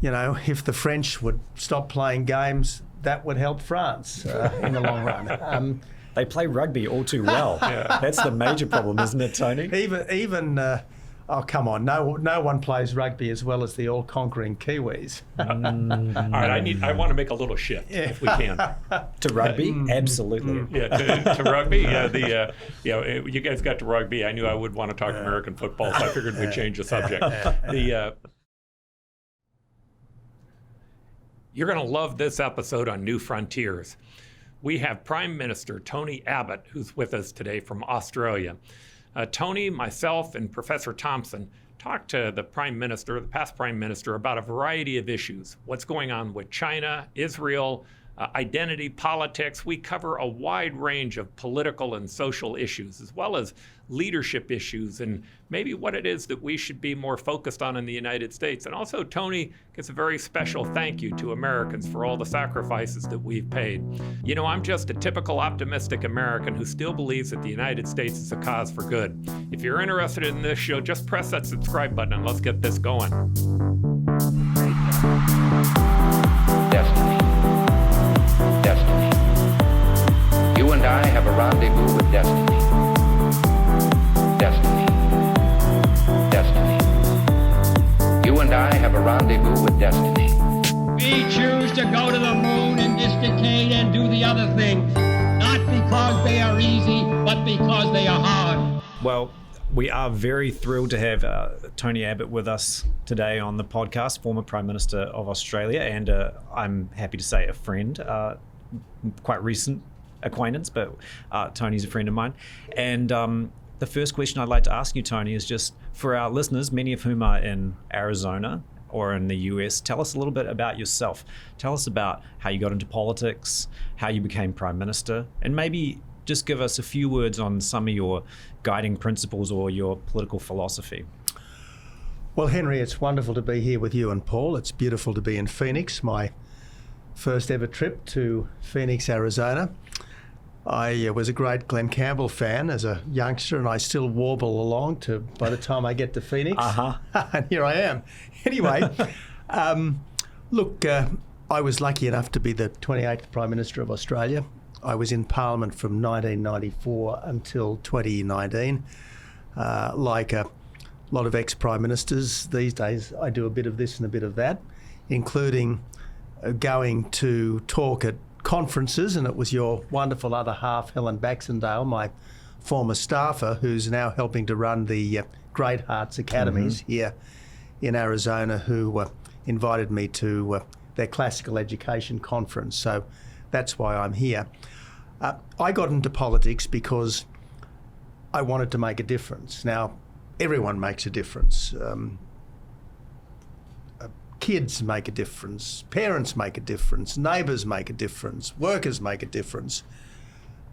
if the French would stop playing games, that would help France in the long run. They play rugby all too well. Yeah. That's the major problem, isn't it, Tony? Even oh, come on. No one plays rugby as well as the all-conquering Kiwis. All right, I want to make a little shift, if we can. To rugby? Absolutely. Yeah, to rugby. You guys got to rugby. I knew I would want to talk American football, so I figured we'd change the subject. You're going to love this episode on New Frontiers. We have Prime Minister Tony Abbott, who's with us today from Australia. Tony, myself, and Professor Thompson talked to the past Prime Minister, about a variety of issues. What's going on with China, Israel, identity, politics. We cover a wide range of political and social issues, as well as leadership issues, and maybe what it is that we should be more focused on in the United States. And also, Tony gets a very special thank you to Americans for all the sacrifices that we've paid. I'm just a typical optimistic American who still believes that the United States is a cause for good. If you're interested in this show, just press that subscribe button and let's get this going. Destiny. You and I have a rendezvous with destiny. You and I have a rendezvous with destiny. We choose to go to the moon in this decade and do the other things, not because they are easy, but because they are hard. Well, we are very thrilled to have Tony Abbott with us today on the podcast, former Prime Minister of Australia, and I'm happy to say a friend, quite recent acquaintance, but Tony's a friend of mine. And the first question I'd like to ask you, Tony, is just for our listeners, many of whom are in Arizona or in the US, tell us a little bit about yourself. Tell us about how you got into politics, how you became Prime Minister, and maybe just give us a few words on some of your guiding principles or your political philosophy. Well, Henry, it's wonderful to be here with you and Paul. It's beautiful to be in Phoenix, my first ever trip to Phoenix, Arizona. I was a great Glenn Campbell fan as a youngster, and I still warble along to by the time I get to Phoenix. And here I am. Anyway, look, I was lucky enough to be the 28th Prime Minister of Australia. I was in Parliament from 1994 until 2019. Like a lot of ex-Prime Ministers these days, I do a bit of this and a bit of that, including going to talk at conferences, and it was your wonderful other half, Helen Baxendale, my former staffer, who's now helping to run the Great Hearts Academies here in Arizona, who invited me to their classical education conference. So that's why I'm here. I got into politics because I wanted to make a difference. Now, everyone makes a difference. Kids make a difference, parents make a difference, neighbours make a difference, workers make a difference.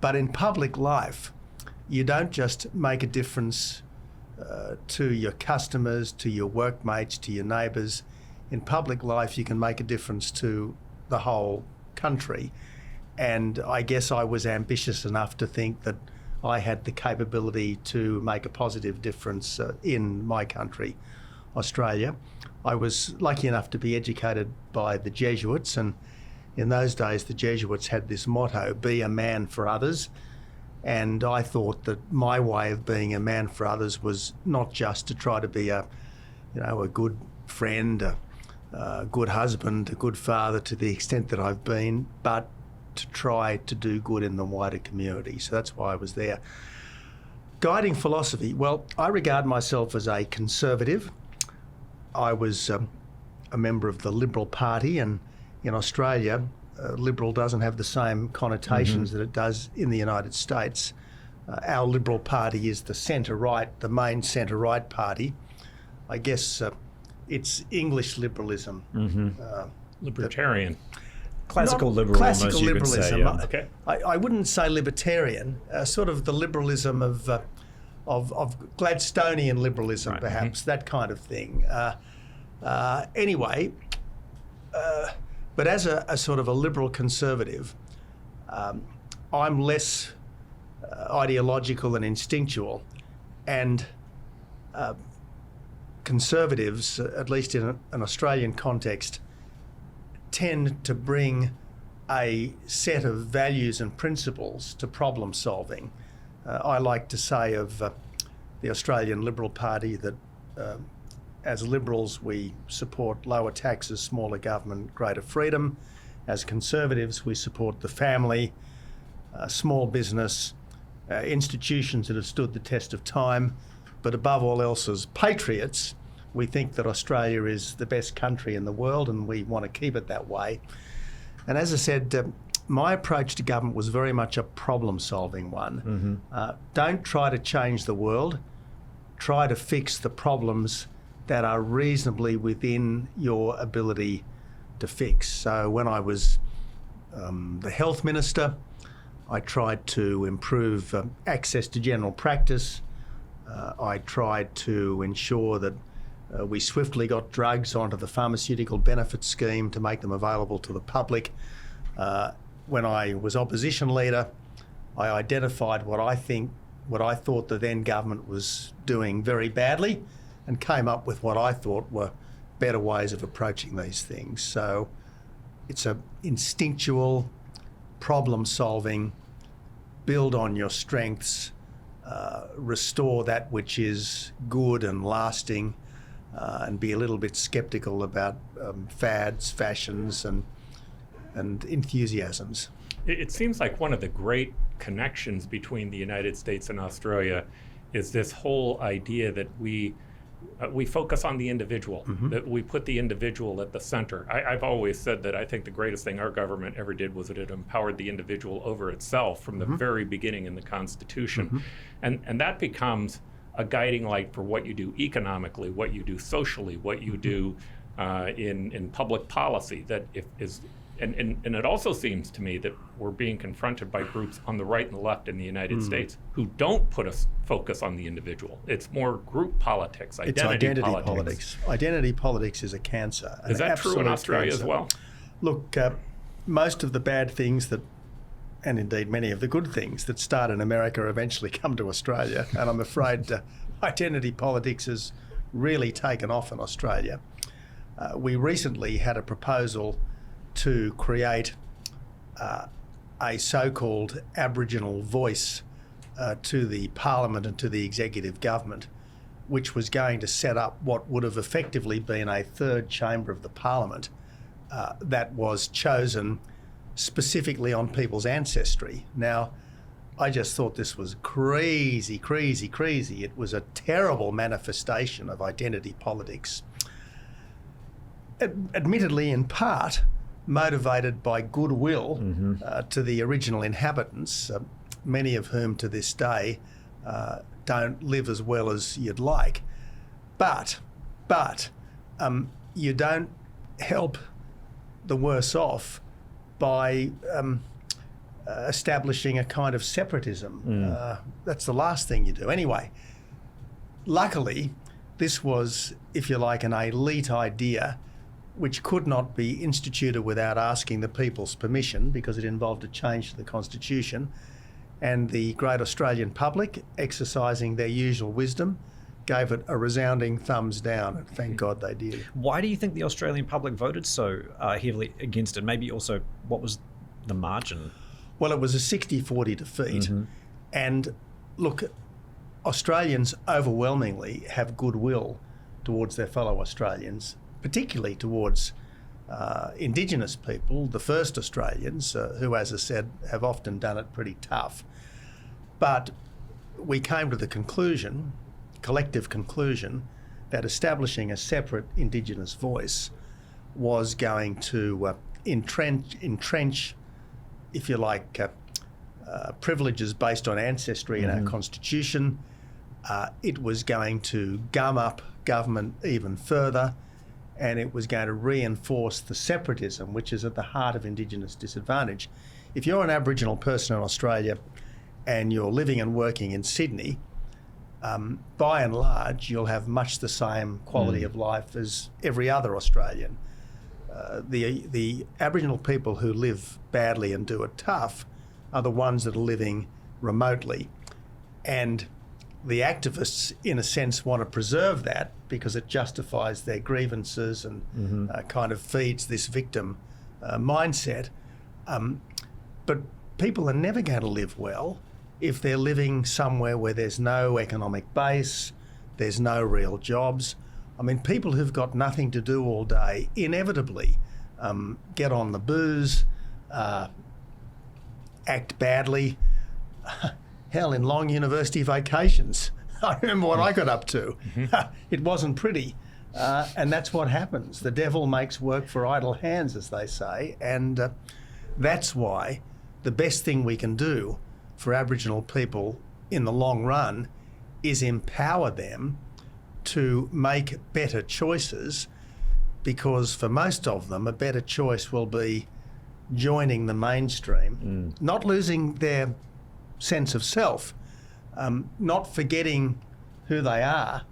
But in public life, you don't just make a difference to your customers, to your workmates, to your neighbours. In public life, you can make a difference to the whole country. And I guess I was ambitious enough to think that I had the capability to make a positive difference in my country, Australia. I was lucky enough to be educated by the Jesuits, and in those days the Jesuits had this motto, be a man for others. And I thought that my way of being a man for others was not just to try to be a good friend, a good husband, a good father to the extent that I've been, but to try to do good in the wider community. So that's why I was there. Guiding philosophy, well, I regard myself as a conservative. I was a member of the Liberal Party, and in Australia, Liberal doesn't have the same connotations that it does in the United States. Our Liberal Party is the centre-right, the main centre-right party. I guess it's English liberalism. Libertarian. Classical liberal, classical almost, liberalism. you could say, yeah. Okay. I wouldn't say libertarian, sort of the liberalism of Gladstonian liberalism, perhaps, that kind of thing. Anyway, but as a sort of a liberal conservative, I'm less ideological and instinctual, and conservatives, at least in an Australian context, tend to bring a set of values and principles to problem solving. I like to say of the Australian Liberal Party that as Liberals we support lower taxes, smaller government, greater freedom. As Conservatives we support the family, small business, institutions that have stood the test of time. But above all else, as patriots, we think that Australia is the best country in the world and we want to keep it that way. And as I said, my approach to government was very much a problem-solving one. Don't try to change the world. Try to fix the problems that are reasonably within your ability to fix. So when I was the health minister, I tried to improve access to general practice. I tried to ensure that we swiftly got drugs onto the pharmaceutical benefit scheme to make them available to the public. When I was opposition leader, I identified what I thought the then government was doing very badly and came up with what I thought were better ways of approaching these things. So it's a instinctual, problem-solving, build on your strengths, restore that which is good and lasting, and be a little bit sceptical about fads, fashions, and enthusiasms. It seems like one of the great connections between the United States and Australia is this whole idea that we focus on the individual, that we put the individual at the center. I've always said that I think the greatest thing our government ever did was that it empowered the individual over itself from the very beginning in the Constitution. And that becomes a guiding light for what you do economically, what you do socially, what you do in public policy. And it also seems to me that we're being confronted by groups on the right and the left in the United States who don't put a focus on the individual. It's more group politics, identity politics. Identity politics is a cancer. Is that true in Australia as well? Look, most of the bad things that, and indeed many of the good things that start in America eventually come to Australia. And I'm afraid identity politics has really taken off in Australia. We recently had a proposal to create a so-called Aboriginal voice to the Parliament and to the executive government, which was going to set up what would have effectively been a third chamber of the Parliament that was chosen specifically on people's ancestry. Now, I just thought this was crazy. It was a terrible manifestation of identity politics. Admittedly, in part, motivated by goodwill to the original inhabitants, many of whom to this day don't live as well as you'd like. But you don't help the worse off by establishing a kind of separatism. That's the last thing you do. Anyway, luckily, this was, if you like, an elite idea which could not be instituted without asking the people's permission because it involved a change to the Constitution. And the great Australian public, exercising their usual wisdom, gave it a resounding thumbs down, and thank God they did. Why do you think the Australian public voted so heavily against it? Maybe also, what was the margin? Well, it was a 60-40 defeat. And look, Australians overwhelmingly have goodwill towards their fellow Australians, particularly towards Indigenous people, the first Australians, who, as I said, have often done it pretty tough. But we came to the collective conclusion, that establishing a separate Indigenous voice was going to entrench, if you like, privileges based on ancestry in our Constitution. It was going to gum up government even further, and it was going to reinforce the separatism, which is at the heart of Indigenous disadvantage. If you're an Aboriginal person in Australia and you're living and working in Sydney, by and large, you'll have much the same quality of life as every other Australian. The Aboriginal people who live badly and do it tough are the ones that are living remotely. And the activists, in a sense, want to preserve that because it justifies their grievances and kind of feeds this victim mindset. But people are never going to live well if they're living somewhere where there's no economic base, there's no real jobs. I mean, people who've got nothing to do all day inevitably get on the booze, act badly. Hell, in long university vacations, I remember what I got up to. It wasn't pretty. And that's what happens. The devil makes work for idle hands, as they say. And that's why the best thing we can do for Aboriginal people in the long run is empower them to make better choices, because for most of them, a better choice will be joining the mainstream, not losing their sense of self, not forgetting who they are,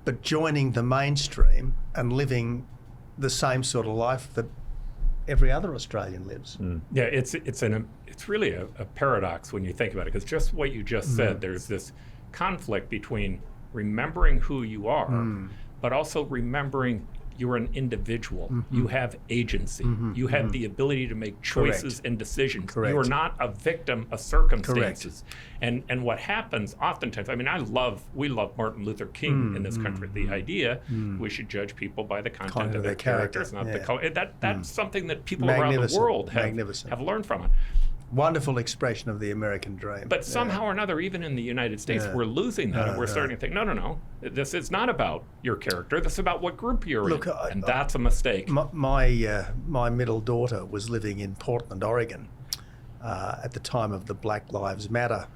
but joining the mainstream and living the same sort of life that every other Australian lives. Yeah, it's really a paradox when you think about it, because just what you just said, there's this conflict between remembering who you are, but also remembering you're an individual. You have agency. You have the ability to make choices and decisions. You are not a victim of circumstances. And what happens oftentimes, I mean, we love Martin Luther King in this country. The idea we should judge people by the content of their characters, not the color. That's something that people around the world have learned from it. Wonderful expression of the American dream. But somehow or another, even in the United States, we're losing that. And we're starting to think, no. This is not about your character. This is about what group you're in. And that's a mistake. My middle daughter was living in Portland, Oregon, at the time of the Black Lives Matter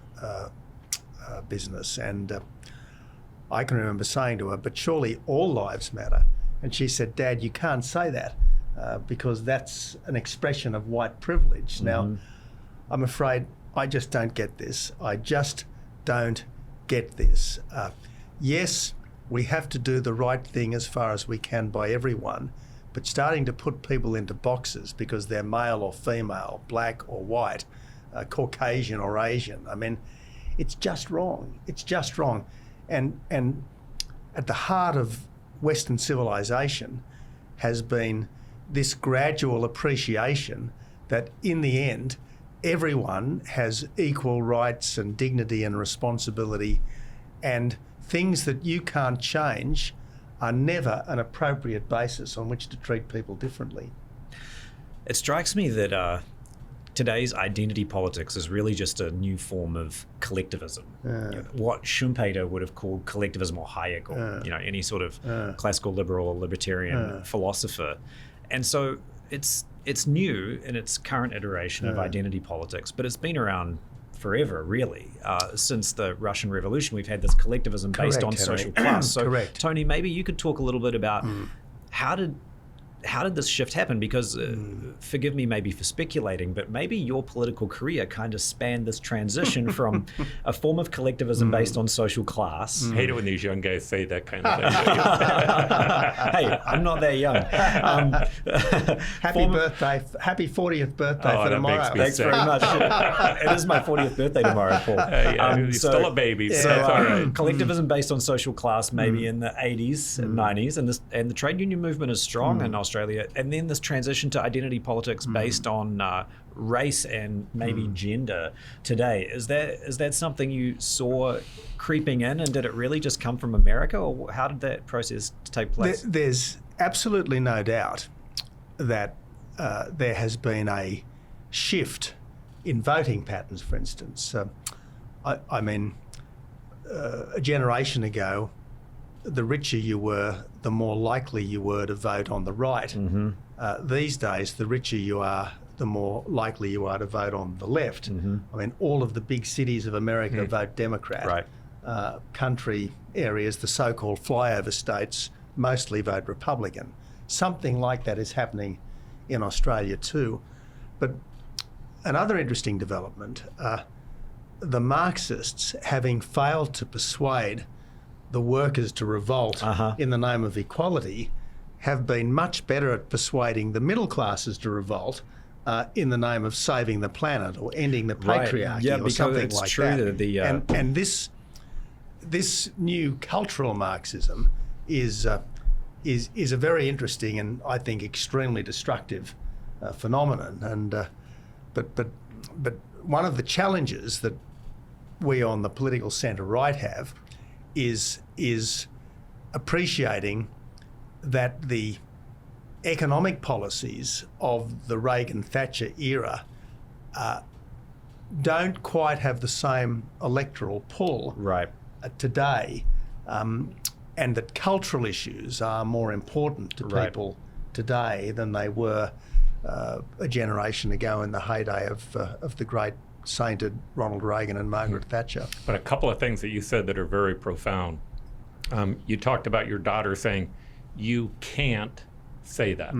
business. And I can remember saying to her, but surely all lives matter. And she said, Dad, you can't say that because that's an expression of white privilege. Now, I'm afraid I just don't get this. I just don't get this. Yes, we have to do the right thing as far as we can by everyone, but starting to put people into boxes because they're male or female, black or white, Caucasian or Asian, I mean, it's just wrong. It's just wrong. And at the heart of Western civilization has been this gradual appreciation that in the end, everyone has equal rights and dignity and responsibility, and things that you can't change are never an appropriate basis on which to treat people differently. It strikes me that today's identity politics is really just a new form of collectivism. What Schumpeter would have called collectivism, or Hayek, or any sort of classical liberal or libertarian philosopher. And so it's new in its current iteration of identity politics, but it's been around forever, really. Since the Russian Revolution, we've had this collectivism based on social class. So, Tony, maybe you could talk a little bit about how did this shift happen? Because, forgive me maybe for speculating, but maybe your political career kind of spanned this transition from a form of collectivism based on social class. I hate it when these young guys say that kind of thing. Hey, I'm not that young. Happy 40th birthday for tomorrow. Thanks very much. It is my 40th birthday tomorrow, Paul. He's still a baby. So all right. Collectivism based on social class, maybe in the 80s and 90s, and the trade union movement is strong in Australia. And then this transition to identity politics based on race and maybe gender today. Is that something you saw creeping in, and did it really just come from America, or how did that process take place? There's absolutely no doubt that there has been a shift in voting patterns, for instance. I mean, a generation ago, the richer you were, the more likely you were to vote on the right. These days, the richer you are, the more likely you are to vote on the left. I mean, all of the big cities of America vote Democrat. Right. Country areas, the so-called flyover states, mostly vote Republican. Something like that is happening in Australia too. But another interesting development, the Marxists, having failed to persuade the workers to revolt in the name of equality, have been much better at persuading the middle classes to revolt in the name of saving the planet or ending the patriarchy or something like that. True. And this this new cultural Marxism is a very interesting and I think extremely destructive phenomenon. And but one of the challenges that we on the political centre right have is appreciating that the economic policies of the Reagan-Thatcher era don't quite have the same electoral pull today, and that cultural issues are more important to people today than they were a generation ago in the heyday of the great sainted Ronald Reagan and Margaret Thatcher. But a couple of things that you said that are very profound. You talked about your daughter saying, you can't say that.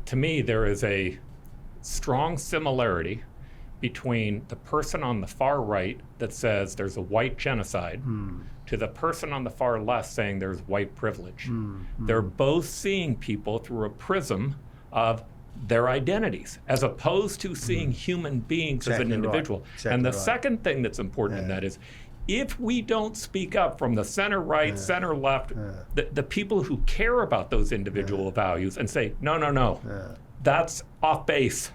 To me, there is a strong similarity between the person on the far right that says there's a white genocide to the person on the far left saying there's white privilege. They're both seeing people through a prism of their identities, as opposed to seeing human beings as an individual. And the second thing that's important in that is, if we don't speak up from the center right, center left, the people who care about those individual values and say, no, that's off base.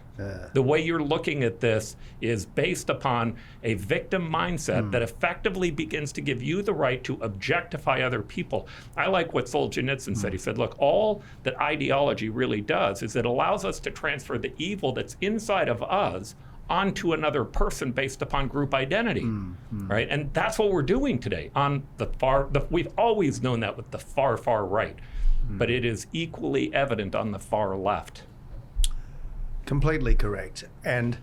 The way you're looking at this is based upon a victim mindset that effectively begins to give you the right to objectify other people. I like what Solzhenitsyn said. He said, look, all that ideology really does is it allows us to transfer the evil that's inside of us onto another person based upon group identity, right? And that's what we're doing today on the far, we've always known that with the far right, but it is equally evident on the far left. Completely correct. And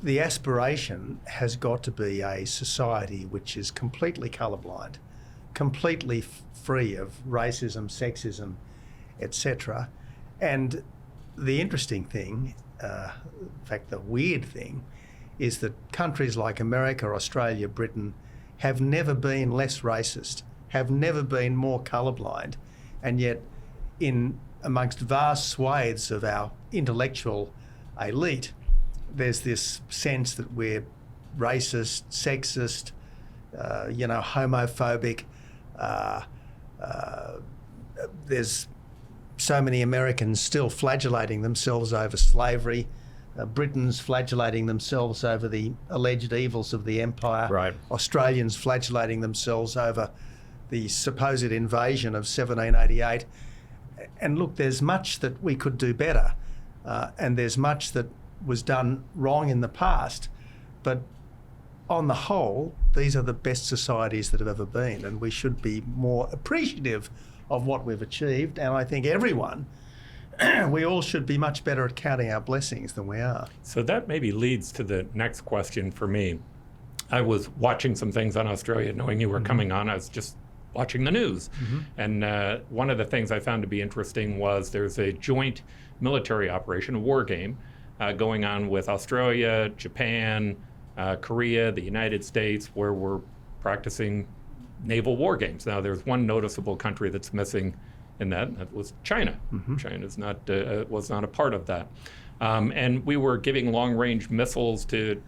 the aspiration has got to be a society which is completely colourblind, completely free of racism, sexism, etc. And the interesting thing, in fact the weird thing, is that countries like America, Australia, Britain have never been less racist, have never been more colourblind, and yet amongst vast swathes of our intellectual elite, there's this sense that we're racist, sexist, homophobic. There's so many Americans still flagellating themselves over slavery. Britons flagellating themselves over the alleged evils of the empire. Australians flagellating themselves over the supposed invasion of 1788. And look, there's much that we could do better, and there's much that was done wrong in the past, but on the whole, these are the best societies that have ever been, and we should be more appreciative of what we've achieved. And I think everyone, we all should be much better at counting our blessings than we are. So that maybe leads to the next question for me. I was watching some things on Australia, knowing you were coming on. I was just watching the news. And one of the things I found to be interesting was there's a joint military operation, a war game, going on with Australia, Japan, Korea, the United States, where we're practicing naval war games. Now, there's one noticeable country that's missing in that, and that was China. China's not was not a part of that. And we were giving long-range missiles to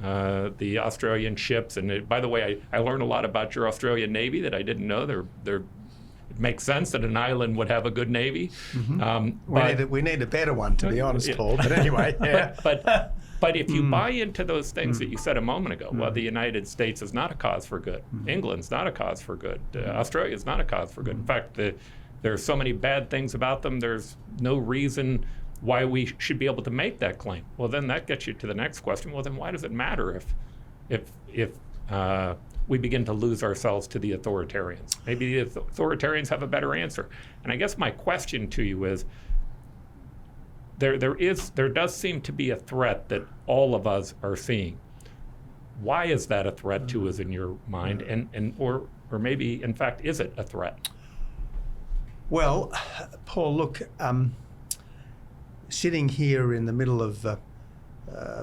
the Australian ships. And by the way, I learned a lot about your Australian Navy that I didn't know. It makes sense that an island would have a good Navy. We need a better one, to be honest, Paul. But anyway, But if you buy into those things that you said a moment ago, well, the United States is not a cause for good. England's not a cause for good. Australia's not a cause for good. In fact, there's so many bad things about them, there's no reason why we should be able to make that claim. Well, then that gets you to the next question. Well, then why does it matter if we begin to lose ourselves to the authoritarians? Maybe the authoritarians have a better answer. And I guess my question to you is, there does seem to be a threat that all of us are seeing. Why is that a threat to us in your mind? Or maybe, in fact, is it a threat? Well, Paul, look, sitting here in the middle of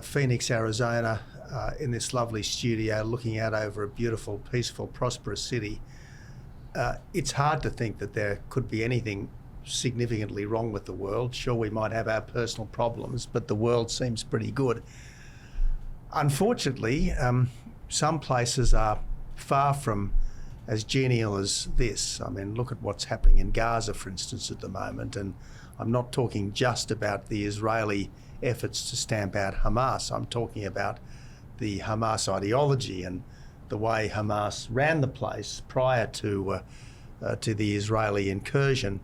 Phoenix, Arizona, in this lovely studio, looking out over a beautiful, peaceful, prosperous city, it's hard to think that there could be anything significantly wrong with the world. Sure, we might have our personal problems, but the world seems pretty good. Unfortunately, some places are far from as genial as this. I mean, look at what's happening in Gaza, for instance, at the moment. And I'm not talking just about the Israeli efforts to stamp out Hamas. I'm talking about the Hamas ideology and the way Hamas ran the place prior to the Israeli incursion.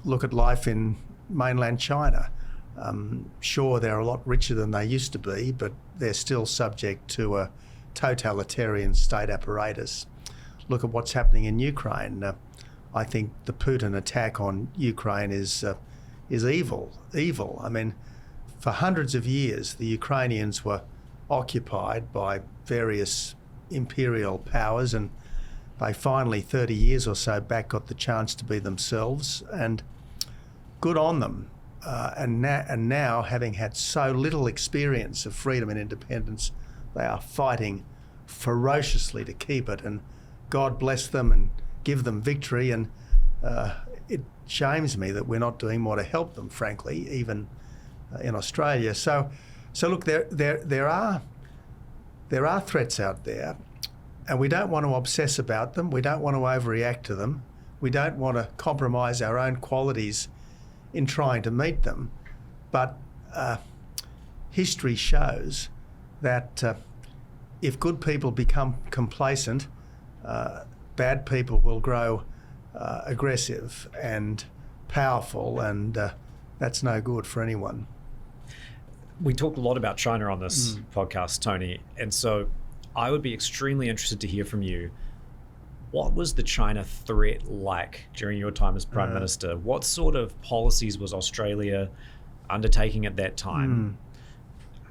Look at life in mainland China. Sure, they're a lot richer than they used to be, but they're still subject to a totalitarian state apparatus. Look at what's happening in Ukraine. I think the Putin attack on Ukraine is evil. Evil. I mean, for hundreds of years, the Ukrainians were occupied by various imperial powers, and they finally, 30 years or so back, got the chance to be themselves, and good on them. And now, having had so little experience of freedom and independence, they are fighting ferociously to keep it, and God bless them and give them victory. And it shames me that we're not doing more to help them, frankly, even in Australia. So look, there are threats out there, and we don't want to obsess about them. We don't want to overreact to them. We don't want to compromise our own qualities in trying to meet them. But history shows that if good people become complacent, bad people will grow aggressive and powerful, and that's no good for anyone. We talked a lot about China on this podcast, Tony, and so I would be extremely interested to hear from you. What was the China threat like during your time as Prime Minister? What sort of policies was Australia undertaking at that time?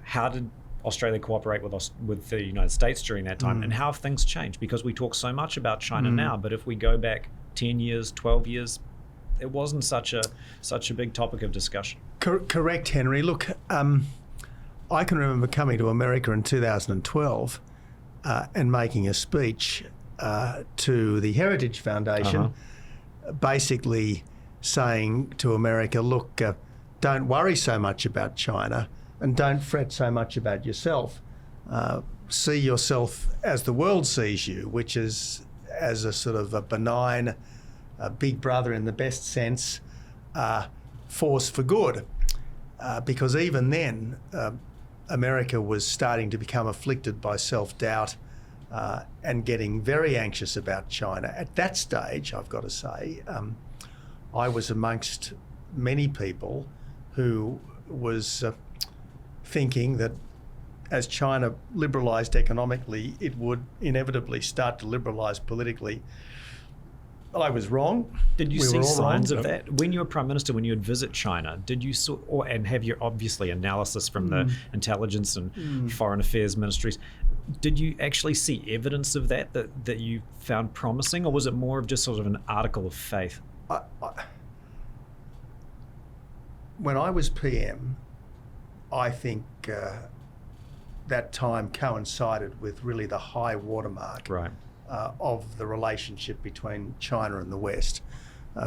How did Australia cooperate with the United States during that time? And how have things changed? Because we talk so much about China now, but if we go back 10 years, 12 years, it wasn't such a big topic of discussion. Correct, Henry. Look, I can remember coming to America in 2012 and making a speech to the Heritage Foundation, basically saying to America, look, don't worry so much about China and don't fret so much about yourself. See yourself as the world sees you, which is as a sort of a benign, big brother in the best sense, force for good. Because even then, America was starting to become afflicted by self-doubt and getting very anxious about China. At that stage, I've got to say, I was amongst many people who was thinking that as China liberalised economically, it would inevitably start to liberalise politically. I was wrong. Did you see signs of that when you were Prime Minister? When you would visit China, did you and have your obviously analysis from the intelligence and foreign affairs ministries? Did you actually see evidence of that you found promising, or was it more of just sort of an article of faith? When I was PM, I think that time coincided with really the high watermark of the relationship between China and the West.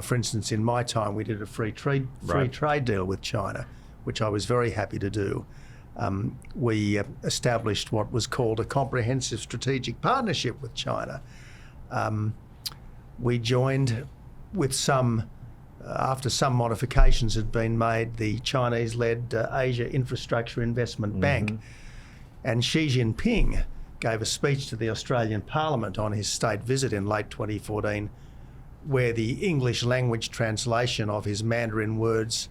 For instance, in my time, we did a free trade deal with China, which I was very happy to do. We established what was called a comprehensive strategic partnership with China. We joined with after some modifications had been made, the Chinese-led Asia Infrastructure Investment Bank. And Xi Jinping gave a speech to the Australian Parliament on his state visit in late 2014, where the English language translation of his Mandarin words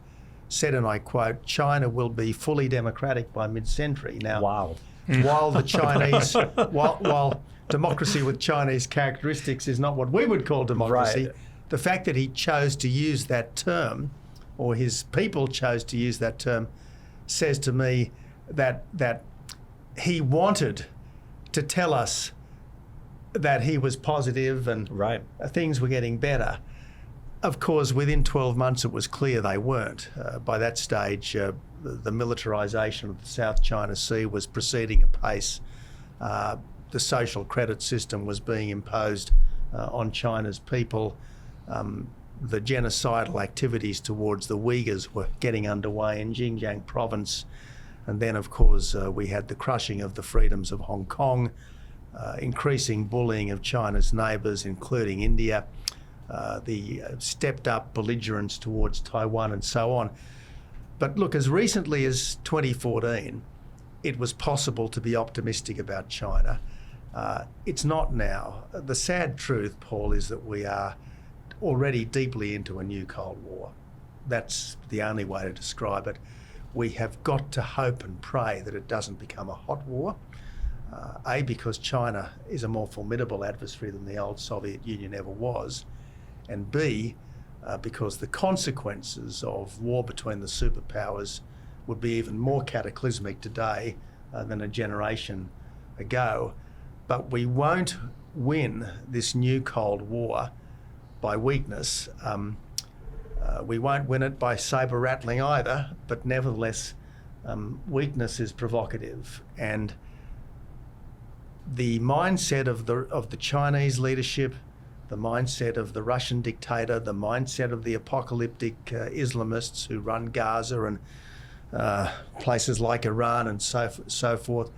said, and I quote, "China will be fully democratic by mid-century." Now, while the Chinese, while democracy with Chinese characteristics is not what we would call democracy, the fact that he chose to use that term, or his people chose to use that term, says to me that he wanted to tell us that he was positive and things were getting better. Of course, within 12 months, it was clear they weren't. By that stage, the militarisation of the South China Sea was proceeding apace. The social credit system was being imposed on China's people. The genocidal activities towards the Uyghurs were getting underway in Xinjiang province. And then, of course, we had the crushing of the freedoms of Hong Kong, increasing bullying of China's neighbours, including India, the stepped up belligerence towards Taiwan and so on. But look, as recently as 2014, it was possible to be optimistic about China. It's not now. The sad truth, Paul, is that we are already deeply into a new Cold War. That's the only way to describe it. We have got to hope and pray that it doesn't become a hot war. A, because China is a more formidable adversary than the old Soviet Union ever was, and B, because the consequences of war between the superpowers would be even more cataclysmic today than a generation ago. But we won't win this new Cold War by weakness. We won't win it by sabre rattling either, but nevertheless, weakness is provocative. And the mindset of the Chinese leadership, the mindset of the Russian dictator, the mindset of the apocalyptic Islamists who run Gaza and places like Iran and so forth,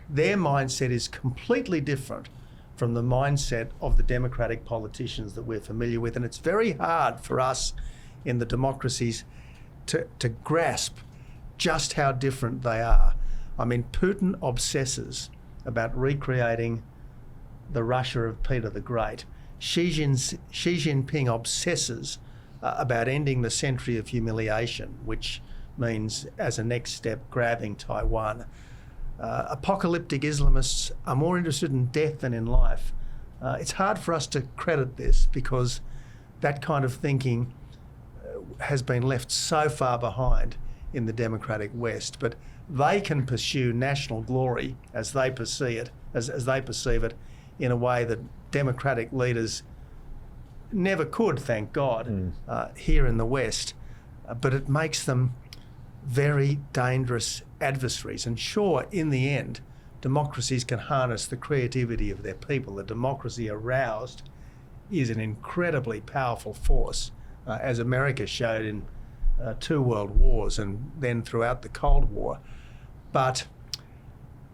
their mindset is completely different from the mindset of the democratic politicians that we're familiar with. And it's very hard for us in the democracies to grasp just how different they are. I mean, Putin obsesses about recreating the Russia of Peter the Great. Xi Jinping obsesses about ending the century of humiliation, which means, as a next step, grabbing Taiwan. Apocalyptic Islamists are more interested in death than in life. It's hard for us to credit this because that kind of thinking has been left so far behind in the democratic West. But they can pursue national glory as they perceive it, in a way that democratic leaders never could, thank God, here in the West. But it makes them very dangerous adversaries. And sure, in the end, democracies can harness the creativity of their people. The democracy aroused is an incredibly powerful force, as America showed in 2 world wars and then throughout the Cold War. But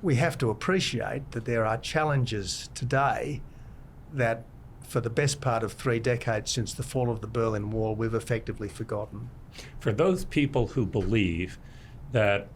we have to appreciate that there are challenges today that for the best part of 3 decades since the fall of the Berlin Wall, we've effectively forgotten. For those people who believe that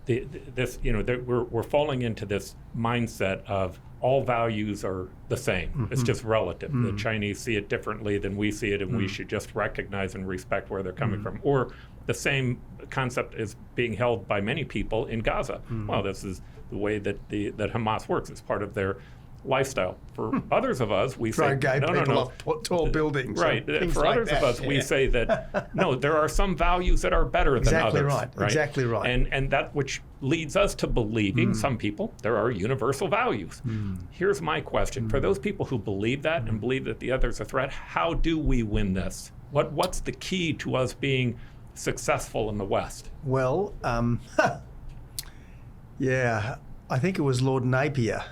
we're falling into this mindset of all values are the same. Mm-hmm. It's just relative. The Chinese see it differently than we see it, and we should just recognize and respect where they're coming from. Or the same concept is being held by many people in Gaza. Well, this is the way that that Hamas works. It's part of their lifestyle. For others of us, we say people off tall buildings. Right. For others of us, we say that no, there are some values that are better than others. Right. Exactly right. And that which leads us to believing some people there are universal values. Here's my question: for those people who believe that and believe that the other is a threat, how do we win this? What's the key to us being successful in the West? Well, yeah, I think it was Lord Napier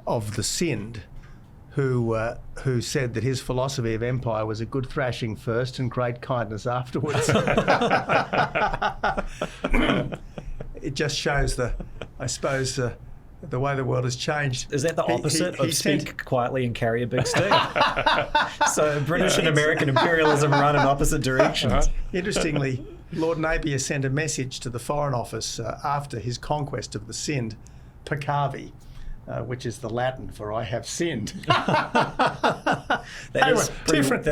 of the Sind who said that his philosophy of empire was a good thrashing first and great kindness afterwards. It just shows the way the world has changed. Is that the opposite of speak quietly and carry a big stick? So British and American imperialism run in opposite directions. Interestingly, Lord Napier sent a message to the Foreign Office after his conquest of the Sind, Peccavi, which is the Latin for "I have sinned." That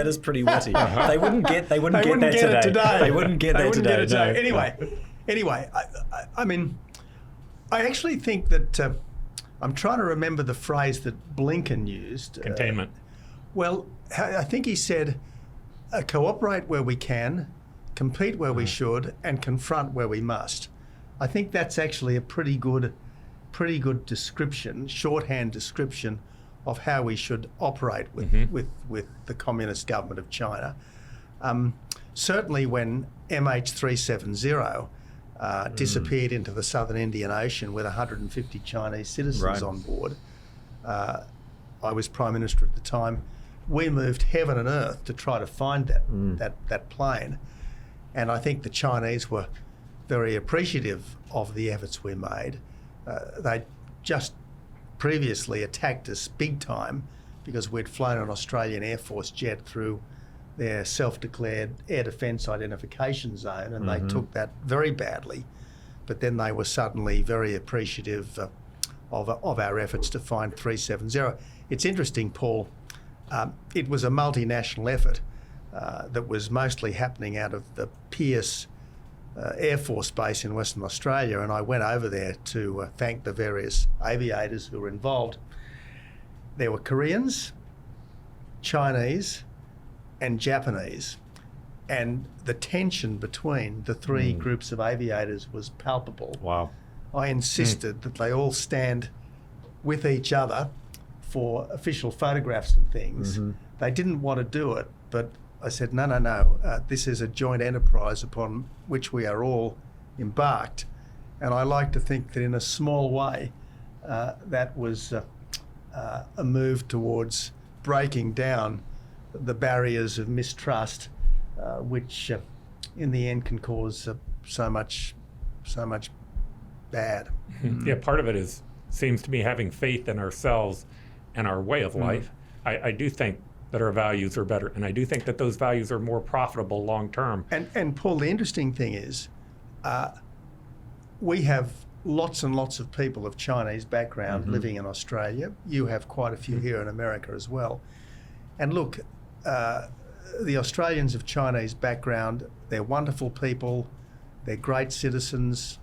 is pretty witty. They wouldn't get that today. They wouldn't get that today. No. Anyway, I mean, I actually think that I'm trying to remember the phrase that Blinken used. Containment. Well, I think he said, "Cooperate where we can, compete where we should, and confront where we must." I think that's actually a pretty good description, shorthand description of how we should operate with the Communist government of China. Certainly when MH370 disappeared into the southern Indian Ocean with 150 Chinese citizens on board, I was Prime Minister at the time. We moved heaven and earth to try to find that plane. And I think the Chinese were very appreciative of the efforts we made. They just previously attacked us big time because we'd flown an Australian Air Force jet through their self-declared air defence identification zone, and they took that very badly. But then they were suddenly very appreciative of our efforts to find 370. It's interesting, Paul, it was a multinational effort that was mostly happening out of the Pearce Air Force Base in Western Australia, and I went over there to thank the various aviators who were involved. There were Koreans, Chinese, and Japanese, and the tension between the three groups of aviators was palpable. Wow. I insisted that they all stand with each other for official photographs and things. They didn't want to do it, but I said, no, this is a joint enterprise upon which we are all embarked. And I like to think that in a small way, that was a move towards breaking down the barriers of mistrust, which in the end can cause so much bad. Yeah, part of it seems to me having faith in ourselves and our way of life. I do think that our values are better, and I do think that those values are more profitable long term. And Paul, the interesting thing is, we have lots and lots of people of Chinese background living in Australia. You have quite a few here in America as well. And look, the Australians of Chinese background, they're wonderful people, they're great citizens,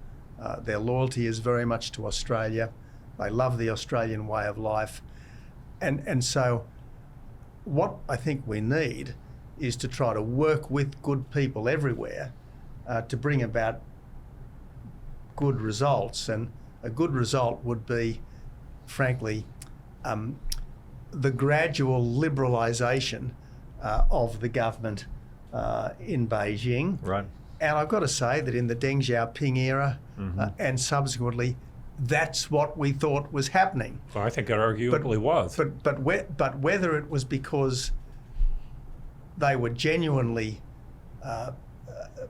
their loyalty is very much to Australia, they love the Australian way of life. And so what I think we need is to try to work with good people everywhere to bring about good results. And a good result would be, frankly, the gradual liberalisation of the government in Beijing. Right. And I've got to say that in the Deng Xiaoping era and subsequently, that's what we thought was happening. Well, I think it arguably was. But whether it was because they were genuinely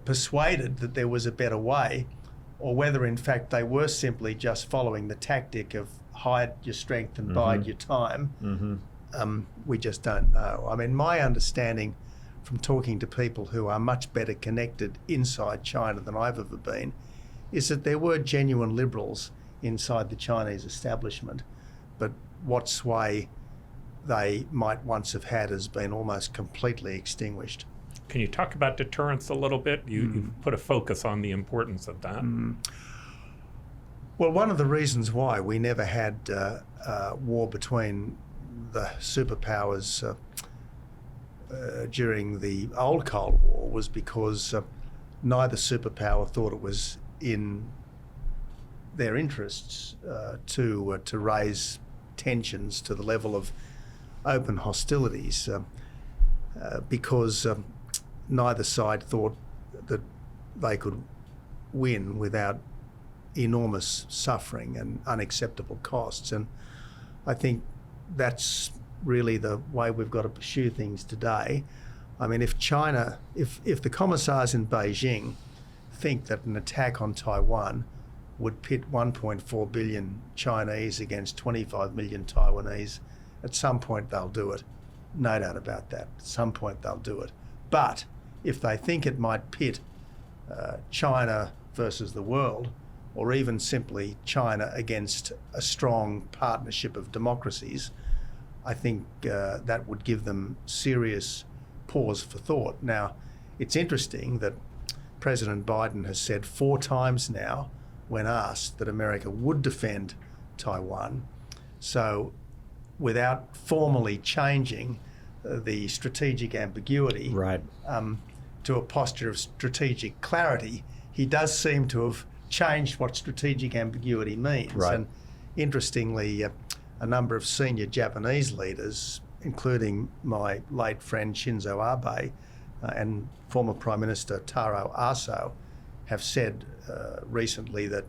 persuaded that there was a better way, or whether in fact they were simply just following the tactic of hide your strength and bide your time, we just don't know. I mean, my understanding from talking to people who are much better connected inside China than I've ever been is that there were genuine liberals inside the Chinese establishment, but what sway they might once have had has been almost completely extinguished. Can you talk about deterrence a little bit? You put a focus on the importance of that. Well, one of the reasons why we never had war between the superpowers during the old Cold War was because neither superpower thought it was in their interests to raise tensions to the level of open hostilities because neither side thought that they could win without enormous suffering and unacceptable costs. And I think that's really the way we've got to pursue things today. I mean, if the commissars in Beijing think that an attack on Taiwan would pit 1.4 billion Chinese against 25 million Taiwanese, at some point they'll do it. No doubt about that. At some point they'll do it. But if they think it might pit China versus the world, or even simply China against a strong partnership of democracies, I think that would give them serious pause for thought. Now, it's interesting that President Biden has said 4 times now, when asked, that America would defend Taiwan. So without formally changing the strategic ambiguity to a posture of strategic clarity, he does seem to have changed what strategic ambiguity means. Right. And interestingly, a number of senior Japanese leaders, including my late friend Shinzo Abe and former Prime Minister Taro Aso, have said recently that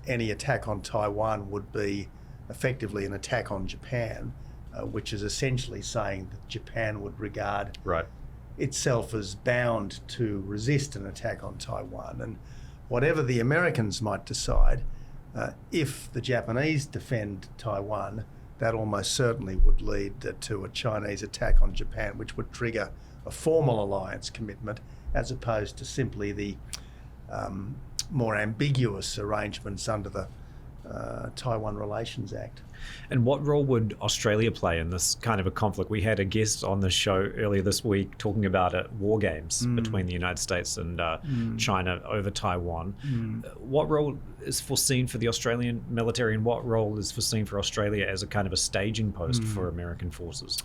any attack on Taiwan would be effectively an attack on Japan, which is essentially saying that Japan would regard itself is bound to resist an attack on Taiwan. And whatever the Americans might decide, if the Japanese defend Taiwan, that almost certainly would lead to a Chinese attack on Japan, which would trigger a formal alliance commitment as opposed to simply the more ambiguous arrangements under the Taiwan Relations Act. And what role would Australia play in this kind of a conflict? We had a guest on the show earlier this week talking about war games between the United States and China over Taiwan. What role is foreseen for the Australian military, and what role is foreseen for Australia as a kind of a staging post for American forces?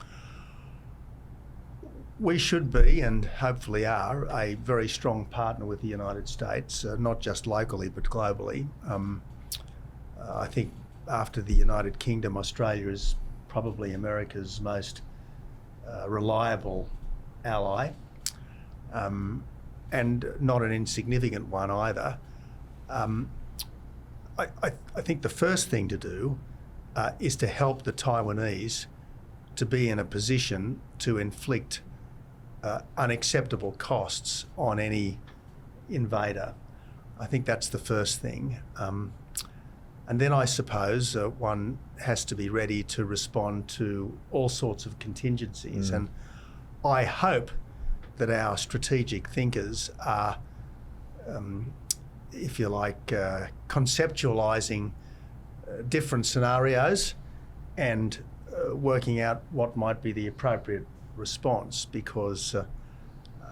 We should be, and hopefully are, a very strong partner with the United States, not just locally but globally. I think after the United Kingdom, Australia is probably America's most reliable ally, and not an insignificant one either. I think the first thing to do is to help the Taiwanese to be in a position to inflict unacceptable costs on any invader. I think that's the first thing. And then I suppose one has to be ready to respond to all sorts of contingencies. And I hope that our strategic thinkers are, if you like, conceptualising different scenarios and working out what might be the appropriate response, because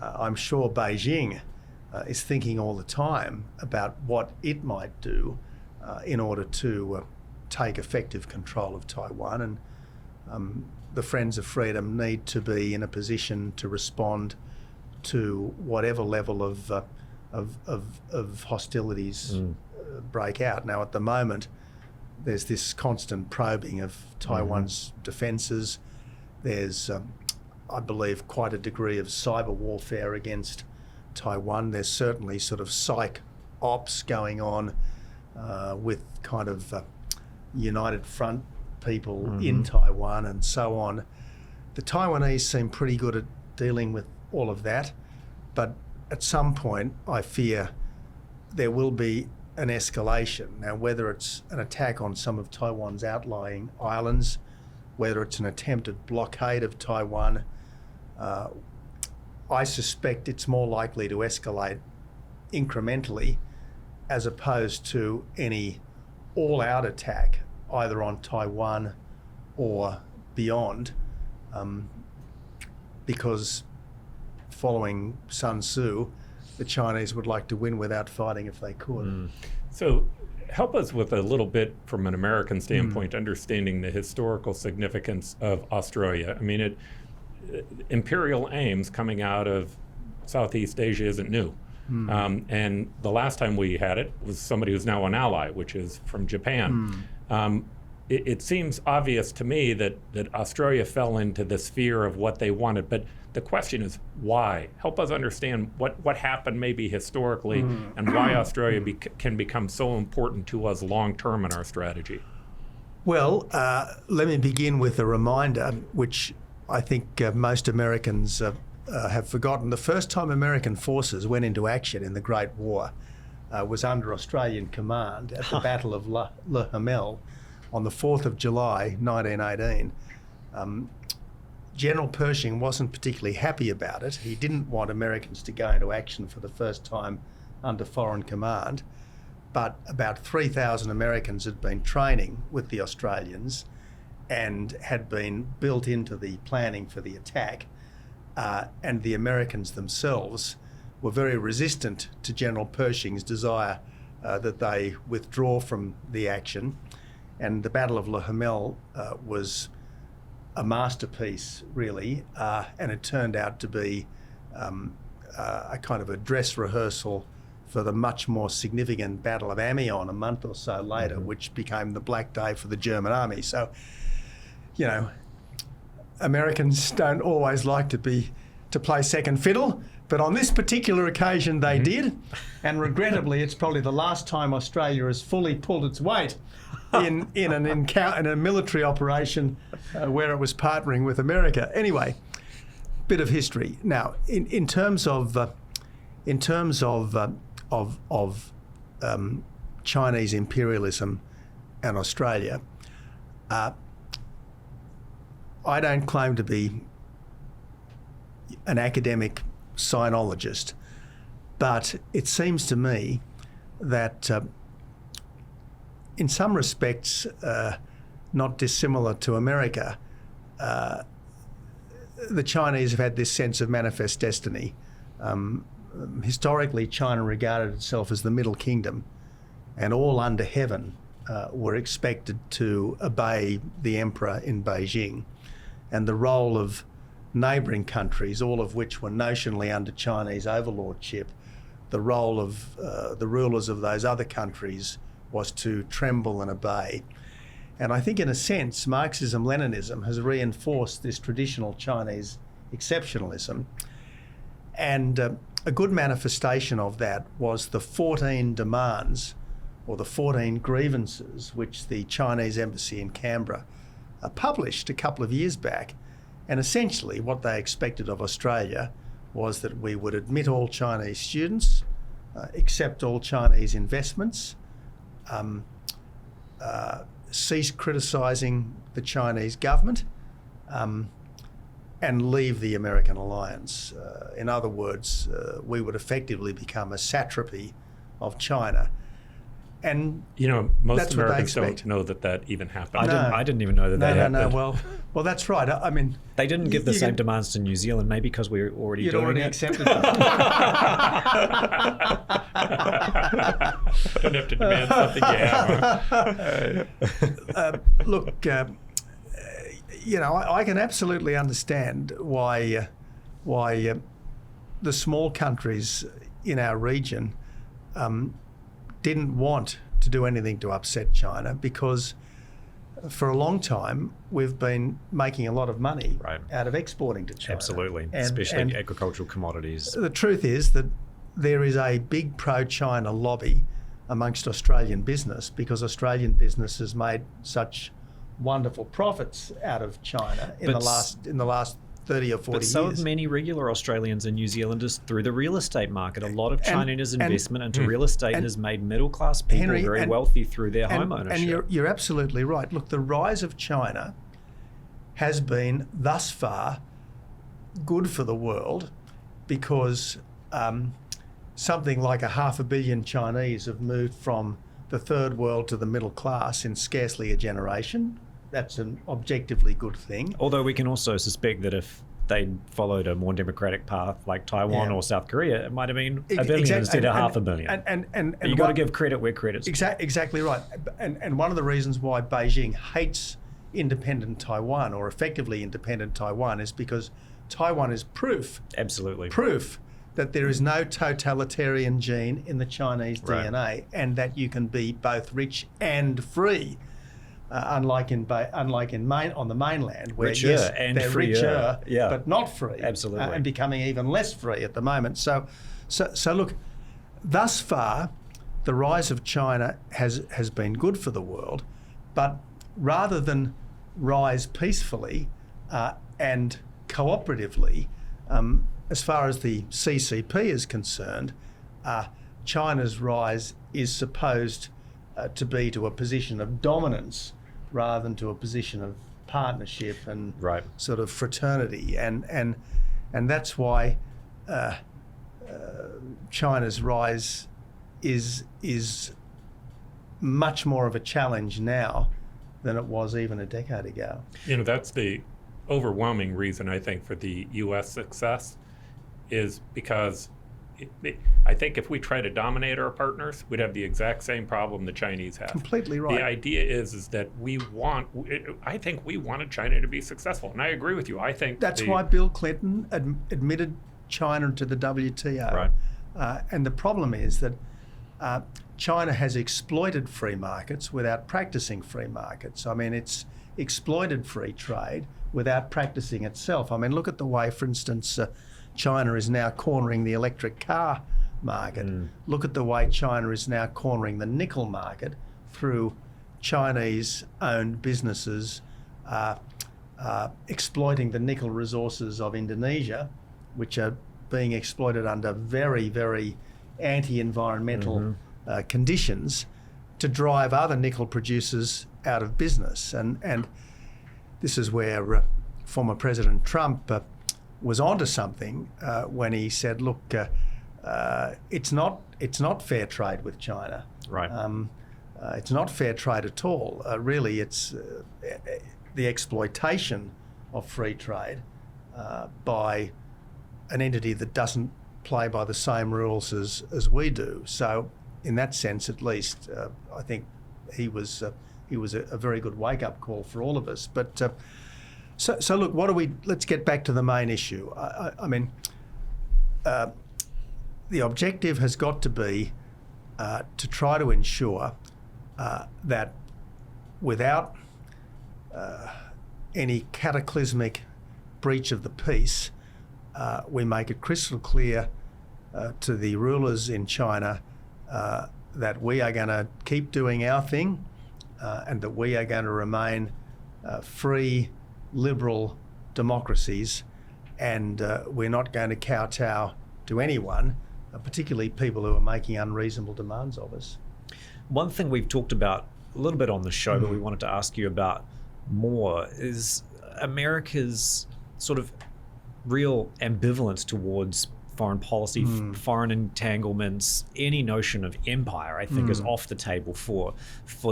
I'm sure Beijing is thinking all the time about what it might do in order to take effective control of Taiwan, and the Friends of Freedom need to be in a position to respond to whatever level of hostilities break out. Now, at the moment, there's this constant probing of Taiwan's defences. There's, I believe, quite a degree of cyber warfare against Taiwan. There's certainly sort of psych ops going on with kind of United Front people in Taiwan and so on. The Taiwanese seem pretty good at dealing with all of that, but at some point I fear there will be an escalation. Now, whether it's an attack on some of Taiwan's outlying islands, whether it's an attempted blockade of Taiwan, I suspect it's more likely to escalate incrementally as opposed to any all-out attack either on Taiwan or beyond, because following Sun Tzu, the Chinese would like to win without fighting if they could. So help us with a little bit from an American standpoint, understanding the historical significance of Australia. I mean, imperial aims coming out of Southeast Asia isn't new. And the last time we had it was somebody who's now an ally, which is from Japan. It seems obvious to me that Australia fell into the sphere of what they wanted, but the question is why? Help us understand what happened maybe historically and why Australia can become so important to us long-term in our strategy. Well, let me begin with a reminder, which I think most Americans have forgotten. The first time American forces went into action in the Great War was under Australian command at the Battle of Le Hamel on the 4th of July, 1918. General Pershing wasn't particularly happy about it. He didn't want Americans to go into action for the first time under foreign command, but about 3,000 Americans had been training with the Australians and had been built into the planning for the attack. And the Americans themselves were very resistant to General Pershing's desire that they withdraw from the action. And the Battle of Le Hamel was a masterpiece, really, and it turned out to be a kind of a dress rehearsal for the much more significant Battle of Amiens a month or so later, which became the Black Day for the German army. So, you know, Americans don't always like to play second fiddle, but on this particular occasion they did, and regrettably it's probably the last time Australia has fully pulled its weight in a military operation where it was partnering with America. Anyway, bit of history. Now, in terms of Chinese imperialism and Australia, I don't claim to be an academic sinologist, but it seems to me that in some respects, not dissimilar to America, the Chinese have had this sense of manifest destiny. Historically, China regarded itself as the Middle Kingdom, and all under heaven were expected to obey the emperor in Beijing. And the role of neighbouring countries, all of which were notionally under Chinese overlordship, the role of the rulers of those other countries was to tremble and obey. And I think in a sense, Marxism-Leninism has reinforced this traditional Chinese exceptionalism. And a good manifestation of that was the 14 demands or the 14 grievances which the Chinese embassy in Canberra published a couple of years back. And essentially what they expected of Australia was that we would admit all Chinese students, accept all Chinese investments, cease criticising the Chinese government, and leave the American alliance. In other words, we would effectively become a satrapy of China. And most Americans don't know that even happened. I didn't even know that happened. No. Well, that's right. I mean, they didn't give the same demands to New Zealand, maybe because we were already you'd doing already it. accepted them. Don't have to demand something you have. Look, I can absolutely understand why the small countries in our region didn't want to do anything to upset China, because for a long time we've been making a lot of money out of exporting to China. Absolutely, especially agricultural commodities. The truth is that there is a big pro-China lobby amongst Australian business, because Australian business has made such wonderful profits out of China in the last 30 or 40 years. But so have many regular Australians and New Zealanders through the real estate market. A lot of China's investment into real estate has made middle-class people very wealthy through their home ownership. And you're absolutely right. Look, the rise of China has been thus far good for the world, because something like 500 million Chinese have moved from the third world to the middle class in scarcely a generation. That's an objectively good thing. Although we can also suspect that if they followed a more democratic path like Taiwan or South Korea, it might have been a billion instead of 500 million. And you've got to give credit where credit's exactly right. And one of the reasons why Beijing hates independent Taiwan, or effectively independent Taiwan, is because Taiwan is proof that there is no totalitarian gene in the Chinese DNA, and that you can be both rich and free. Unlike on the mainland, where they're richer, but not free, and becoming even less free at the moment. So look, thus far, the rise of China has been good for the world, but rather than rise peacefully and cooperatively, as far as the CCP is concerned, China's rise is supposed to be to a position of dominance rather than to a position of partnership and sort of fraternity, and that's why China's rise is much more of a challenge now than it was even a decade ago. That's the overwhelming reason, I think, for the U.S. success, is because I think if we try to dominate our partners, we'd have the exact same problem the Chinese have. Completely right. The idea is that I think we wanted China to be successful, and I agree with you. I think that's why Bill Clinton admitted China to the WTO. And the problem is that China has exploited free markets without practicing free markets. I mean, it's exploited free trade without practicing itself. I mean, look at the way, for instance, China is now cornering the electric car market. Look at the way China is now cornering the nickel market through Chinese-owned businesses exploiting the nickel resources of Indonesia, which are being exploited under very, very anti-environmental conditions, to drive other nickel producers out of business. And this is where former President Trump was onto something when he said, look, it's not fair trade with China. Right. It's not fair trade at all. Really, it's the exploitation of free trade by an entity that doesn't play by the same rules as we do. So, in that sense, at least, I think he was a very good wake-up call for all of us. But so look, let's get back to the main issue. I mean, the objective has got to be to try to ensure that without any cataclysmic breach of the peace, we make it crystal clear to the rulers in China that we are going to keep doing our thing and that we are going to remain free, liberal democracies, and we're not going to kowtow to anyone, particularly people who are making unreasonable demands of us. One thing we've talked about a little bit on the show, but we wanted to ask you about more, is America's sort of real ambivalence towards foreign policy, foreign entanglements. Any notion of empire, I think, is off the table for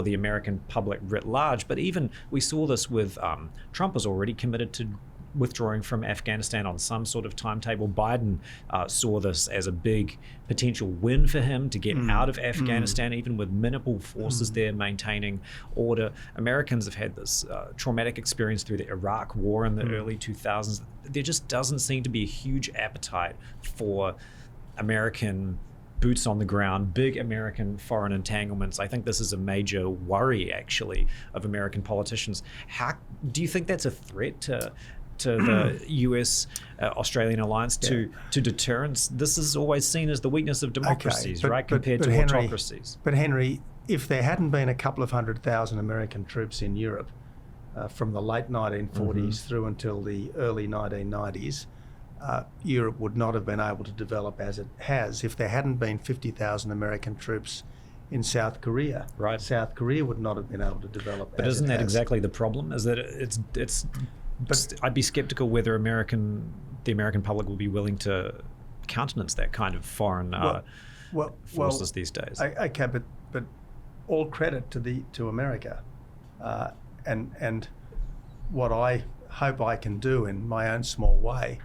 the American public writ large. But even we saw this with Trump was already committed to withdrawing from Afghanistan on some sort of timetable. Biden saw this as a big potential win for him to get out of Afghanistan, even with minimal forces there maintaining order. Americans have had this traumatic experience through the Iraq War in the early 2000s. There just doesn't seem to be a huge appetite for American boots on the ground, big American foreign entanglements. I think this is a major worry, actually, of American politicians. How do you think that's a threat to the US-Australian alliance, to deterrence? This is always seen as the weakness of democracies, right, compared to autocracies. But Henry, if there hadn't been a couple of 100,000 American troops in Europe from the late 1940s through until the early 1990s, Europe would not have been able to develop as it has. If there hadn't been 50,000 American troops in South Korea, right, South Korea would not have been able to develop. But isn't that exactly the problem? Is that it's But I'd be skeptical whether the American public will be willing to countenance that kind of foreign forces these days. Okay, but all credit to America, and what I hope I can do in my own small way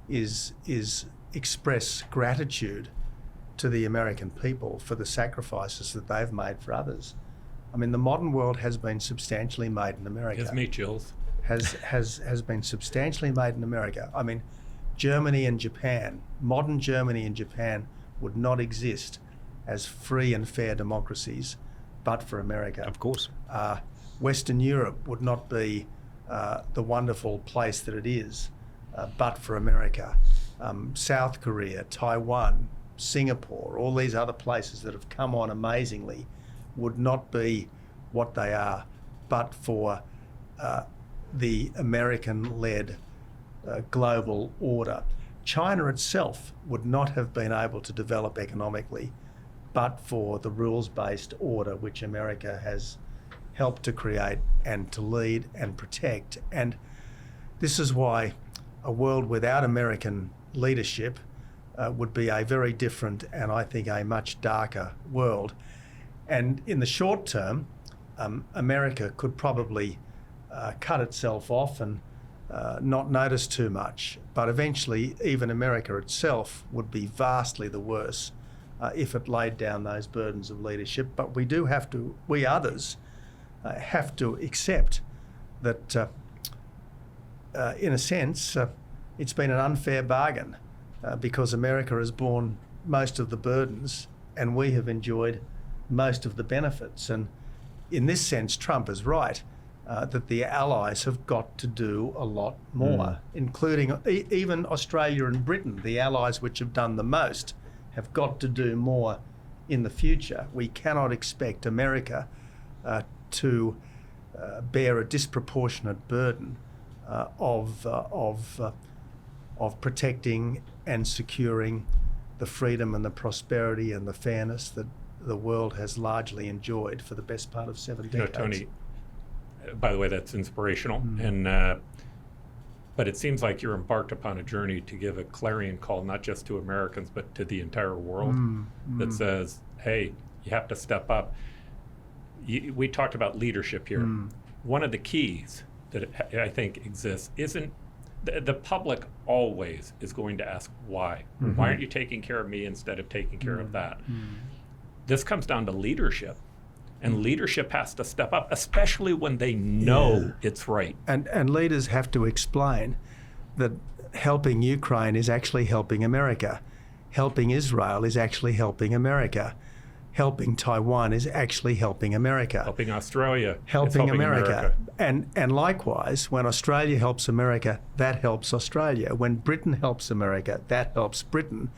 is express gratitude to the American people for the sacrifices that they've made for others. I mean, the modern world has been substantially made in America. Gives me chills. Has been substantially made in America. I mean, Germany and Japan, modern Germany and Japan would not exist as free and fair democracies but for America. Of course. Western Europe would not be the wonderful place that it is but for America. South Korea, Taiwan, Singapore, all these other places that have come on amazingly would not be what they are but for the American-led global order. China itself would not have been able to develop economically but for the rules-based order which America has helped to create and to lead and protect. And this is why a world without American leadership would be a very different and I think a much darker world. And in the short term, America could probably cut itself off and not notice too much. But eventually, even America itself would be vastly the worse if it laid down those burdens of leadership. But we others have to accept that, in a sense, it's been an unfair bargain because America has borne most of the burdens and we have enjoyed most of the benefits. And in this sense, Trump is right. That the allies have got to do a lot more, including even Australia and Britain, the allies which have done the most, have got to do more in the future. We cannot expect America to bear a disproportionate burden of protecting and securing the freedom and the prosperity and the fairness that the world has largely enjoyed for the best part of 7 decades. Tony, by the way, that's inspirational, but it seems like you're embarked upon a journey to give a clarion call, not just to Americans, but to the entire world, that says, hey, you have to step up. We talked about leadership here. One of the keys that I think exists isn't the public always is going to ask why. Why aren't you taking care of me instead of taking care of that? This comes down to leadership. And leadership has to step up, especially when they know it's right. And leaders have to explain that helping Ukraine is actually helping America. Helping Israel is actually helping America. Helping Taiwan is actually helping America. Helping Australia helping America. And likewise, when Australia helps America, that helps Australia. When Britain helps America, that helps Britain.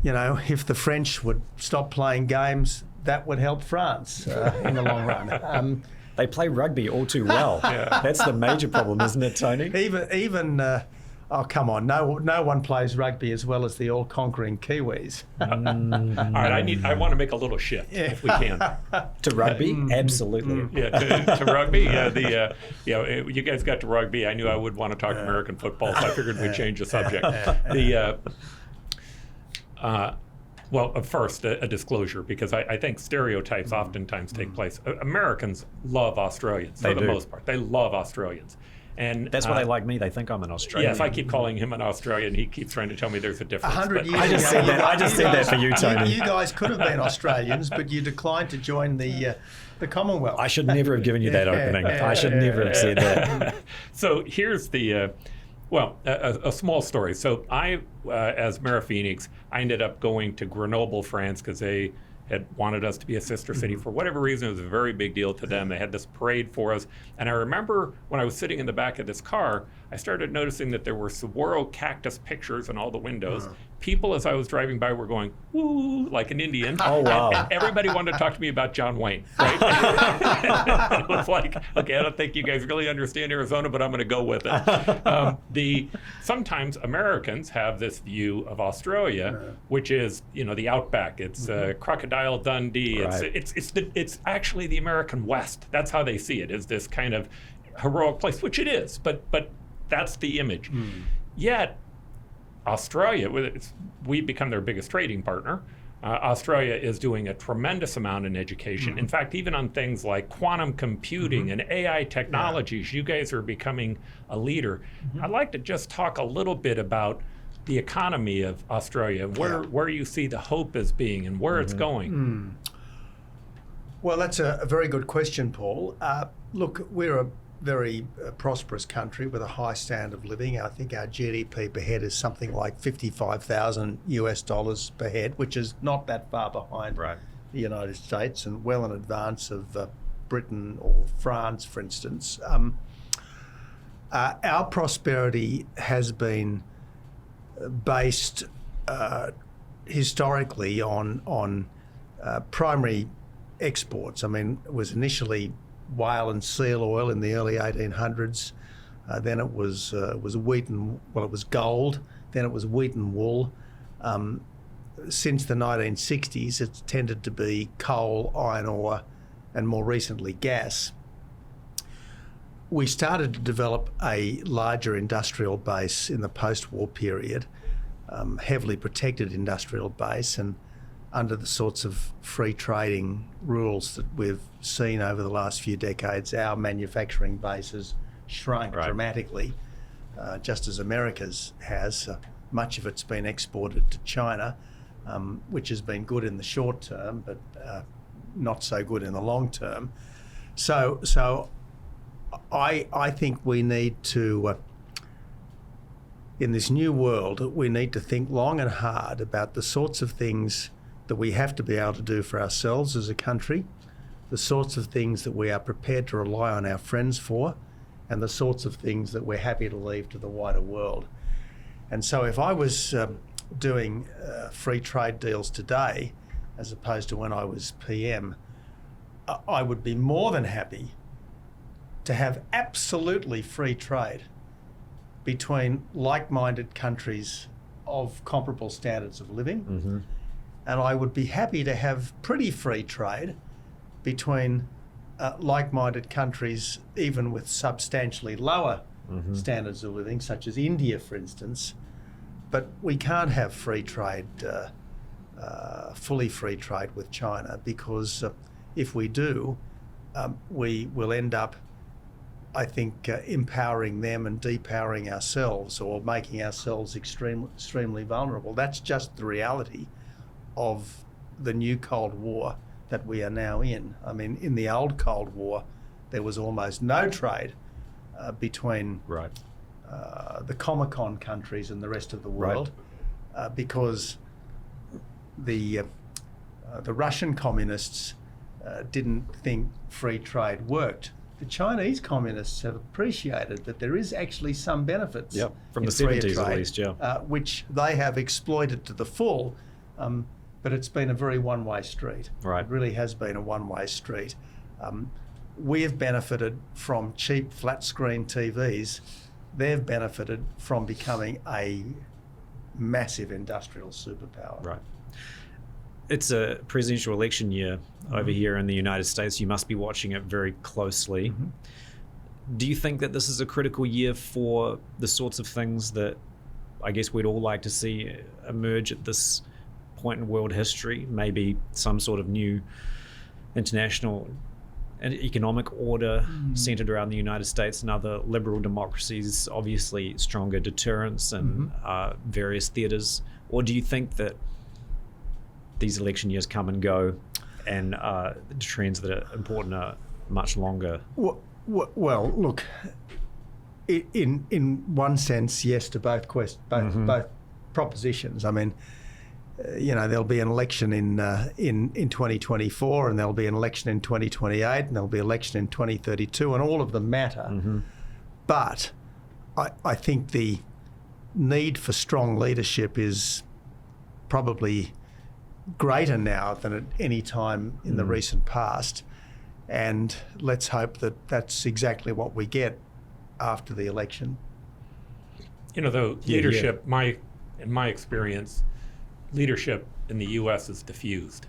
You know, if the French would stop playing games, that would help France in the long run. They play rugby all too well. That's the major problem, isn't it, Tony? Even oh, come on, no one plays rugby as well as the all-conquering Kiwis. All right, I want to make a little shift if we can. To rugby? Absolutely. To rugby. You guys got to rugby. I knew I would want to talk American football, so I figured we'd change the subject. Well, first, a disclosure, because I think stereotypes oftentimes take place. Americans love Australians for the most part. They love Australians. And that's why they like me. They think I'm an Australian. Yes, I keep calling him an Australian. He keeps trying to tell me there's a difference. 100 years I just ago, said that. I just said that for you, Tony. You guys could have been Australians, but you declined to join the Commonwealth. I should never have given you that opening. I should never have said that. So here's the... a small story. So I, as Mayor of Phoenix, I ended up going to Grenoble, France, because they had wanted us to be a sister city. For whatever reason, it was a very big deal to them. They had this parade for us. And I remember when I was sitting in the back of this car, I started noticing that there were saguaro cactus pictures in all the windows. People, as I was driving by, were going, woo, like an Indian. Oh, wow. And everybody wanted to talk to me about John Wayne, right? It was like, okay, I don't think you guys really understand Arizona, but I'm going to go with it. Sometimes Americans have this view of Australia, which is, the outback. It's Crocodile Dundee. Right. It's actually the American West. That's how they see it, is this kind of heroic place, which it is, but that's the image. Yet, Australia, we've become their biggest trading partner. Australia is doing a tremendous amount in education. In fact, even on things like quantum computing and AI technologies, you guys are becoming a leader. I'd like to just talk a little bit about the economy of Australia, where you see the hope as being and where it's going. Well, that's a very good question, Paul. Look, we're a very prosperous country with a high standard of living. I think our GDP per head is something like $55,000 per head, which is not that far behind the United States and well in advance of Britain or France, for instance. Our prosperity has been based historically on primary exports. I mean, it was initially whale and seal oil in the early 1800s. Then it was wheat and it was gold. Then it was wheat and wool. Since the 1960s, it's tended to be coal, iron ore, and more recently gas. We started to develop a larger industrial base in the post-war period, heavily protected industrial base, and under the sorts of free trading rules that we've seen over the last few decades, our manufacturing base has shrunk dramatically, just as America's has. Much of it's been exported to China, which has been good in the short term, but not so good in the long term. So I think we need to, in this new world, we need to think long and hard about the sorts of things that we have to be able to do for ourselves as a country, the sorts of things that we are prepared to rely on our friends for, and the sorts of things that we're happy to leave to the wider world. And so if I was doing free trade deals today, as opposed to when I was PM, I would be more than happy to have absolutely free trade between like-minded countries of comparable standards of living. And I would be happy to have pretty free trade between like-minded countries, even with substantially lower standards of living, such as India, for instance. But we can't have free trade, fully free trade with China, because if we do, we will end up, I think, empowering them and depowering ourselves, or making ourselves extremely vulnerable. That's just the reality of the new Cold War that we are now in. I mean, in the old Cold War, there was almost no trade between the Comecon countries and the rest of the world, because the Russian communists didn't think free trade worked. The Chinese communists have appreciated that there is actually some benefits from the free 70s trade, at least, which they have exploited to the full. But it's been a very one-way street. It really has been a one-way street. We have benefited from cheap flat-screen TVs. They've benefited from becoming a massive industrial superpower. It's a presidential election year over here in the United States. You must be watching it very closely. Do you think that this is a critical year for the sorts of things that I guess we'd all like to see emerge at this point in world history? Maybe some sort of new international and economic order centered around the United States and other liberal democracies, obviously stronger deterrence and various theaters? Or do you think that these election years come and go and the trends that are important are much longer? Well, look, in one sense, yes to both both propositions. I mean, there'll be an election in 2024, and there'll be an election in 2028, and there'll be an election in 2032, and all of them matter. But I think the need for strong leadership is probably greater now than at any time in the recent past. And let's hope that that's exactly what we get after the election. The leadership, in my experience, leadership in the U.S. is diffused.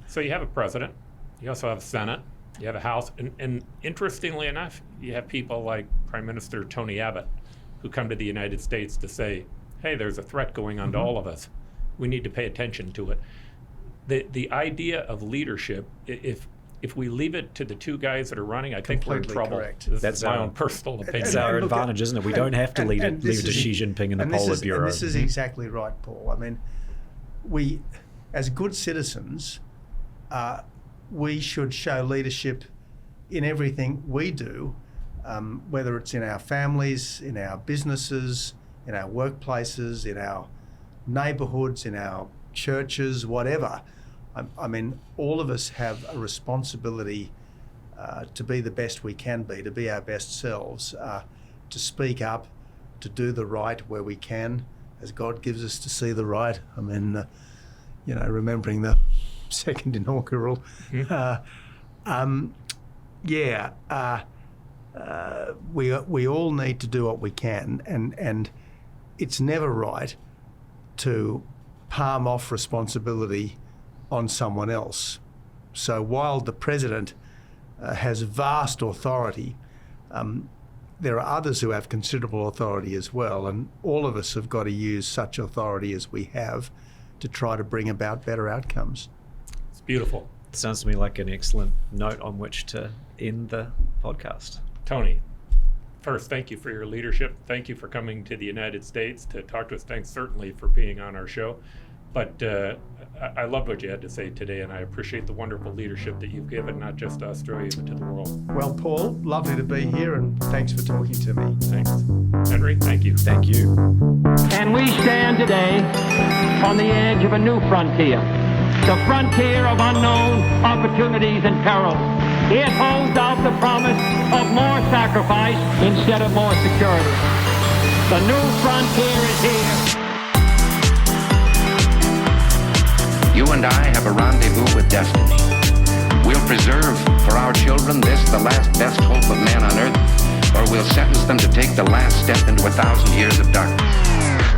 So you have a president, you also have a Senate, you have a House, and interestingly enough, you have people like Prime Minister Tony Abbott, who come to the United States to say, hey, there's a threat going on to all of us. We need to pay attention to it. The idea of leadership, if we leave it to the two guys that are running, I think we're in trouble. Correct. That's my own personal opinion. It's our advantage, isn't it? We don't have to leave it to Xi Jinping and the Politburo. And this is exactly right, Paul. I mean, we, as good citizens, we should show leadership in everything we do, whether it's in our families, in our businesses, in our workplaces, in our neighbourhoods, in our churches, whatever. I mean, all of us have a responsibility to be the best we can be, to be our best selves, to speak up, to do the right where we can, as God gives us to see the right. I mean, remembering the second inaugural. We all need to do what we can, and it's never right to palm off responsibility on someone else. So while the president has vast authority, there are others who have considerable authority as well, and all of us have got to use such authority as we have to try to bring about better outcomes. It's beautiful. It sounds to me like an excellent note on which to end the podcast. Tony, first, thank you for your leadership. Thank you for coming to the United States to talk to us. Thanks certainly for being on our show. But I loved what you had to say today, and I appreciate the wonderful leadership that you've given, not just to Australia, but to the world. Well, Paul, lovely to be here, and thanks for talking to me. Thanks. Henry, thank you. Thank you. And we stand today on the edge of a new frontier, the frontier of unknown opportunities and perils. It holds out the promise of more sacrifice instead of more security. The new frontier is here. You and I have a rendezvous with destiny. We'll preserve for our children this, the last best hope of man on earth, or we'll sentence them to take the last step into 1,000 years of darkness.